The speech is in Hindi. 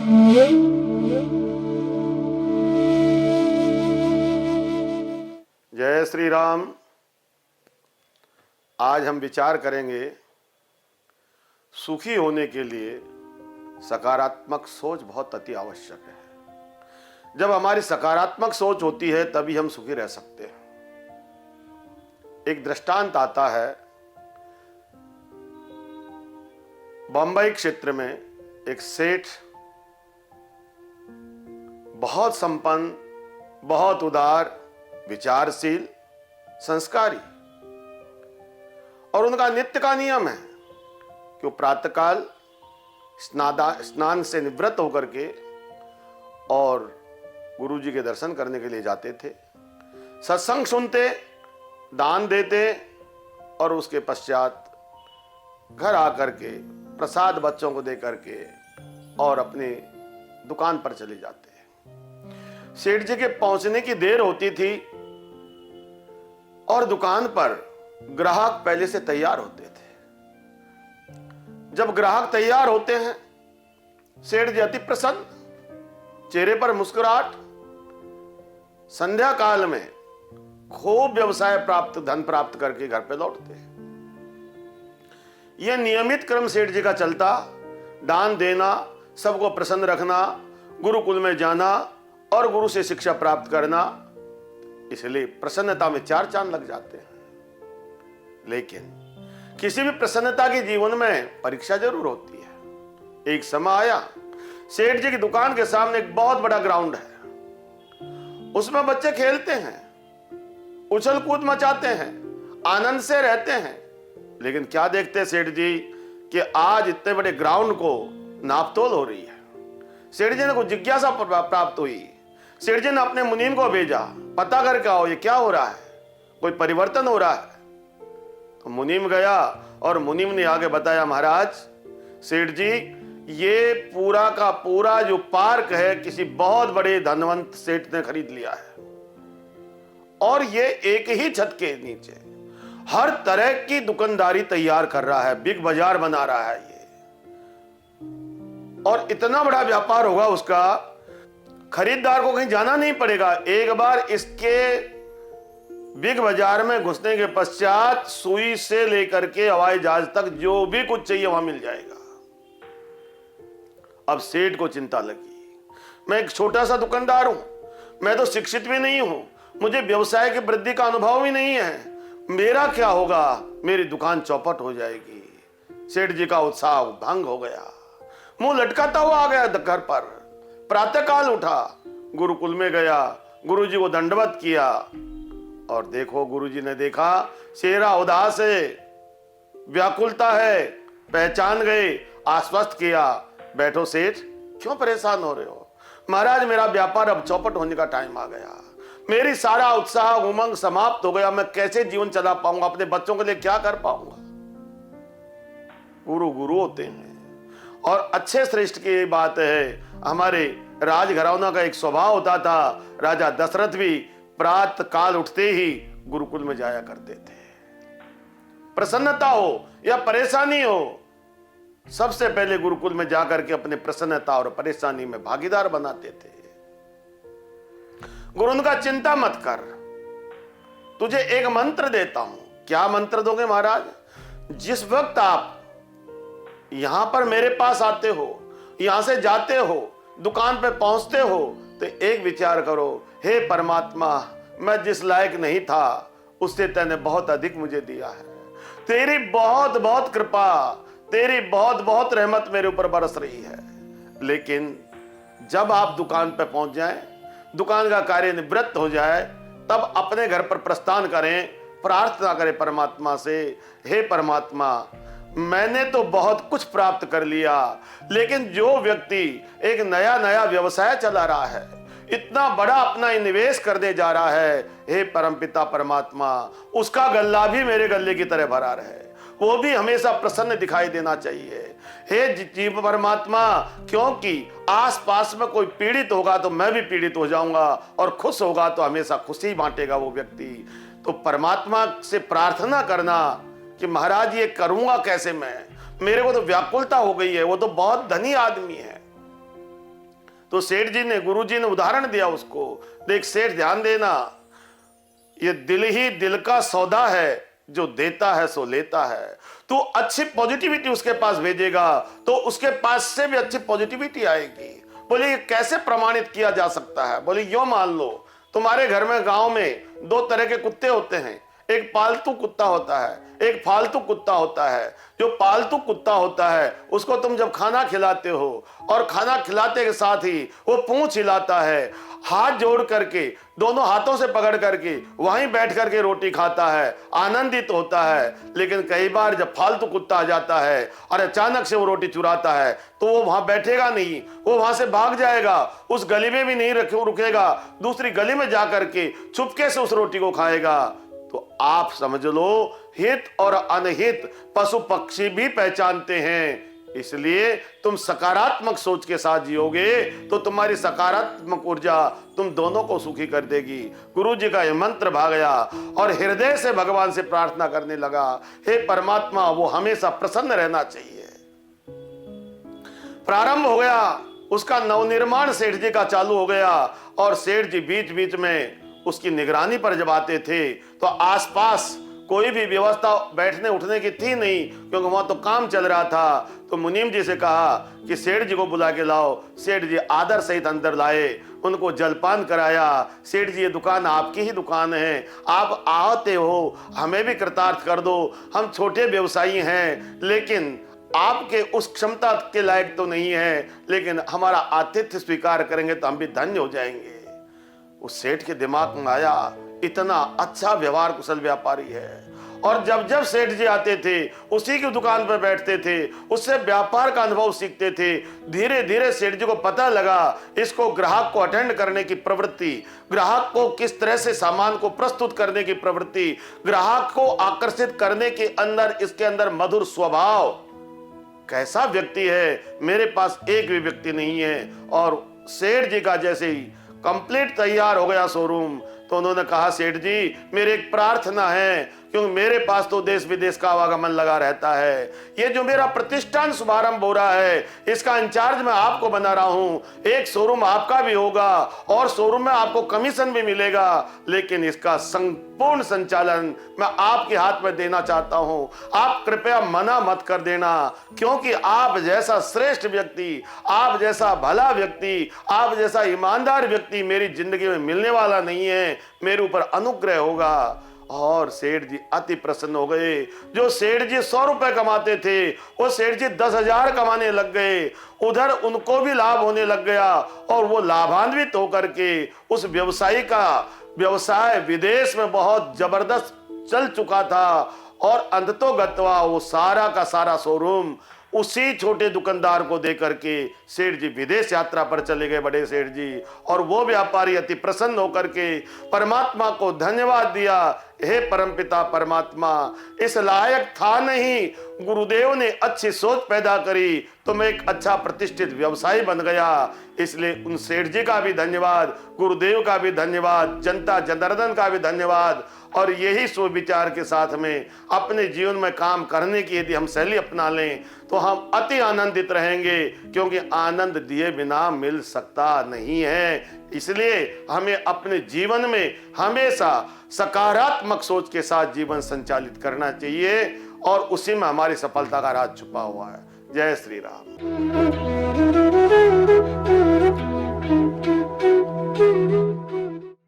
जय श्री राम। आज हम विचार करेंगे सुखी होने के लिए सकारात्मक सोच बहुत अति आवश्यक है। जब हमारी सकारात्मक सोच होती है तभी हम सुखी रह सकते हैं। एक दृष्टांत आता है, बंबई क्षेत्र में एक सेठ, बहुत संपन्न, बहुत उदार, विचारशील, संस्कारी, और उनका नित्य का नियम है कि वो प्रातःकाल स्नान से निवृत्त होकर के और गुरु जी के दर्शन करने के लिए जाते थे, सत्संग सुनते, दान देते और उसके पश्चात घर आकर के प्रसाद बच्चों को दे करके और अपनी दुकान पर चले जाते हैं। सेठ जी के पहुंचने की देर होती थी और दुकान पर ग्राहक पहले से तैयार होते थे। जब ग्राहक तैयार होते हैं, सेठ जी अति प्रसन्न, चेहरे पर मुस्कुराहट। संध्या काल में खूब व्यवसाय प्राप्त, धन प्राप्त करके घर पे लौटते हैं। यह नियमित क्रम सेठ जी का चलता, दान देना, सबको प्रसन्न रखना, गुरुकुल में जाना और गुरु से शिक्षा प्राप्त करना, इसलिए प्रसन्नता में 4 चांद लग जाते हैं। लेकिन किसी भी प्रसन्नता के जीवन में परीक्षा जरूर होती है। एक समय आया, सेठ जी की दुकान के सामने एक बहुत बड़ा ग्राउंड है, उसमें बच्चे खेलते हैं, उछल कूद मचाते हैं, आनंद से रहते हैं। लेकिन क्या देखते सेठ जी कि आज इतने बड़े ग्राउंड को नापतोल हो रही है। सेठ जी ने कुछ जिज्ञासा प्राप्त हुई। सेठ जी ने अपने मुनीम को भेजा, पता करके आओ ये क्या हो रहा है, कोई परिवर्तन हो रहा है। तो मुनीम गया और मुनीम ने आगे बताया, महाराज, सेठ जी, ये पूरा का पूरा जो पार्क है किसी बहुत बड़े धनवंत सेठ ने खरीद लिया है और ये एक ही छत के नीचे हर तरह की दुकानदारी तैयार कर रहा है, बिग बाजार बना रहा है ये, और इतना बड़ा व्यापार होगा उसका, खरीदार को कहीं जाना नहीं पड़ेगा। एक बार इसके बिग बाजार में घुसने के पश्चात सुई से लेकर के हवाई जहाज तक जो भी कुछ चाहिए वहां मिल जाएगा। अब सेठ को चिंता लगी, मैं एक छोटा सा दुकानदार हूं, मैं तो शिक्षित भी नहीं हूं, मुझे व्यवसाय की वृद्धि का अनुभव भी नहीं है, मेरा क्या होगा, मेरी दुकान चौपट हो जाएगी। सेठ जी का उत्साह भंग हो गया, मुंह लटकाता हुआ आ गया घर पर। प्रातःकाल उठा, गुरुकुल में गया, गुरुजी को दंडवत किया और देखो गुरुजी ने देखा चेहरा उदास है, व्याकुलता है, पहचान गए, आश्वस्त किया, बैठो सेठ, क्यों परेशान हो रहे हो? महाराज, मेरा व्यापार अब चौपट होने का टाइम आ गया, मेरी सारा उत्साह उमंग समाप्त हो गया, मैं कैसे जीवन चला पाऊंगा, अपने बच्चों के लिए क्या कर पाऊंगा? गुरु गुरु होते हैं। और अच्छे श्रेष्ठ की बात है, हमारे राजघराना का एक स्वभाव होता था, राजा दशरथ भी प्रातः काल उठते ही गुरुकुल में जाया करते थे। प्रसन्नता हो या परेशानी हो, सबसे पहले गुरुकुल में जाकर के अपने प्रसन्नता और परेशानी में भागीदार बनाते थे। गुरु ने कहा, चिंता मत कर, तुझे एक मंत्र देता हूं। क्या मंत्र दोगे महाराज? जिस वक्त आप यहां पर मेरे पास आते हो, यहां से जाते हो, दुकान पे पहुंचते हो, तो एक विचार करो, हे परमात्मा, मैं जिस लायक नहीं था उससे तैने बहुत अधिक मुझे दिया है, तेरी बहुत बहुत कृपा, तेरी बहुत बहुत रहमत मेरे ऊपर बरस रही है। लेकिन जब आप दुकान पे पहुंच जाएं, दुकान का कार्य निवृत्त हो जाए, तब अपने घर पर प्रस्थान करें, प्रार्थना करें परमात्मा से, हे परमात्मा, मैंने तो बहुत कुछ प्राप्त कर लिया, लेकिन जो व्यक्ति एक नया नया व्यवसाय चला रहा है, इतना बड़ा अपना निवेश करने जा रहा है, हे परमपिता परमात्मा, उसका गल्ला भी मेरे गल्ले की तरह भरा रहे, वो भी हमेशा प्रसन्न दिखाई देना चाहिए। हे जीव परमात्मा, क्योंकि आसपास में कोई पीड़ित होगा तो मैं भी पीड़ित हो जाऊंगा, और खुश होगा तो हमेशा खुशी बांटेगा वो व्यक्ति। तो परमात्मा से प्रार्थना करना कि महाराज ये करूंगा कैसे मैं, मेरे को तो व्याकुलता हो गई है, वो तो बहुत धनी आदमी है, तो सेठ जी ने, गुरु जी ने उदाहरण दिया उसको, देख सेठ ध्यान देना, ये दिल ही दिल का सौदा है, जो देता है सो लेता है। तो अच्छी पॉजिटिविटी उसके पास भेजेगा तो उसके पास से भी अच्छी पॉजिटिविटी आएगी। बोले ये कैसे प्रमाणित किया जा सकता है? बोले यूं मान लो, तुम्हारे घर में गांव में दो तरह के कुत्ते होते हैं, एक पालतू कुत्ता होता है, एक फालतू कुत्ता होता है। जो पालतू कुत्ता होता है उसको तुम जब खाना खिलाते हो और खाना खिलाते के साथ ही वो पूंछ हिलाता है, हाथ जोड़ करके, दोनों हाथों से पकड़ करके वहीं बैठ करके रोटी खाता है, आनंदित होता है। लेकिन कई बार जब फालतू कुत्ता आ जाता है और अचानक से वो रोटी चुराता है तो वो वहां बैठेगा नहीं, वो वहां से भाग जाएगा, उस गली में भी नहीं रुकेगा, दूसरी गली में जाकर के चुपके से उस रोटी को खाएगा। तो आप समझ लो, हित और अनहित पशु पक्षी भी पहचानते हैं। इसलिए तुम सकारात्मक सोच के साथ जियोगे तो तुम्हारी सकारात्मक ऊर्जा तुम दोनों को सुखी कर देगी। गुरु जी का यह मंत्र भा गया और हृदय से भगवान से प्रार्थना करने लगा, हे परमात्मा, वो हमेशा प्रसन्न रहना चाहिए। प्रारंभ हो गया, उसका नवनिर्माण सेठ जी का चालू हो गया। और सेठ जी बीच बीच में उसकी निगरानी पर जब आते थे तो आसपास कोई भी व्यवस्था बैठने उठने की थी नहीं, क्योंकि वहां तो काम चल रहा था। तो मुनीम जी से कहा कि सेठ जी को बुला के लाओ। सेठ जी आदर सहित अंदर लाए, उनको जलपान कराया। सेठ जी ये दुकान आपकी ही दुकान है, आप आते हो, हमें भी कृतार्थ कर दो, हम छोटे व्यवसायी हैं लेकिन आपके उस क्षमता के लायक तो नहीं है, लेकिन हमारा आतिथ्य स्वीकार करेंगे तो हम भी धन्य हो जाएंगे। उस सेठ के दिमाग में आया, इतना अच्छा व्यवहार कुशल व्यापारी है। और जब जब सेठ जी आते थे उसी की दुकान पर बैठते थे, उससे व्यापार का अनुभव सीखते थे। धीरे धीरे सेठ जी को पता लगा इसको ग्राहक को अटेंड करने की प्रवृत्ति, ग्राहक को किस तरह से सामान को प्रस्तुत करने की प्रवृत्ति, ग्राहक को आकर्षित करने के अंदर इसके अंदर मधुर स्वभाव। कैसा व्यक्ति है, मेरे पास एक भी व्यक्ति नहीं है। और सेठ जी का जैसे ही कंप्लीट तैयार हो गया शोरूम, तो उन्होंने कहा, सेठ जी मेरी एक प्रार्थना है, क्योंकि मेरे पास तो देश विदेश का आवागमन लगा रहता है, ये जो मेरा प्रतिष्ठान शुभारंभ हो रहा है इसका इंचार्ज मैं आपको बना रहा हूं। एक शोरूम आपका भी होगा और शोरूम में आपको कमीशन भी मिलेगा, लेकिन इसका संपूर्ण संचालन मैं आपके हाथ में देना चाहता हूं। आप कृपया मना मत कर देना, क्योंकि आप जैसा श्रेष्ठ व्यक्ति, आप जैसा भला व्यक्ति, आप जैसा ईमानदार व्यक्ति मेरी जिंदगी में मिलने वाला नहीं है, मेरे ऊपर अनुग्रह होगा। और सेठ जी अति प्रसन्न हो गए। जो सेठ जी 100 रुपए कमाते थे वो सेठ जी 10,000 कमाने लग गए। उधर उनको भी लाभ होने लग गया और वो लाभान्वित होकर के उस व्यवसायी का व्यवसाय विदेश में बहुत जबरदस्त चल चुका था। और अंततोगत्वा वो सारा का सारा शोरूम उसी छोटे दुकानदार को देकर के सेठ जी विदेश यात्रा पर चले गए, बड़े सेठ जी। और वो व्यापारी अति प्रसन्न होकर के परमात्मा को धन्यवाद दिया, हे परमपिता परमात्मा, इस लायक था नहीं, गुरुदेव ने अच्छी सोच पैदा करी तो मैं एक अच्छा प्रतिष्ठित व्यवसायी बन गया। इसलिए उन सेठ जी का भी धन्यवाद, गुरुदेव का भी धन्यवाद, जनता जनार्दन का भी धन्यवाद। और यही सुविचार के साथ में अपने जीवन में काम करने की यदि हम शैली अपना लें तो हम अति आनंदित रहेंगे, क्योंकि आनंद दिए बिना मिल सकता नहीं है। इसलिए हमें अपने जीवन में हमेशा सकारात्मक सोच के साथ जीवन संचालित करना चाहिए और उसी में हमारी सफलता का राज छुपा हुआ है। जय श्री राम।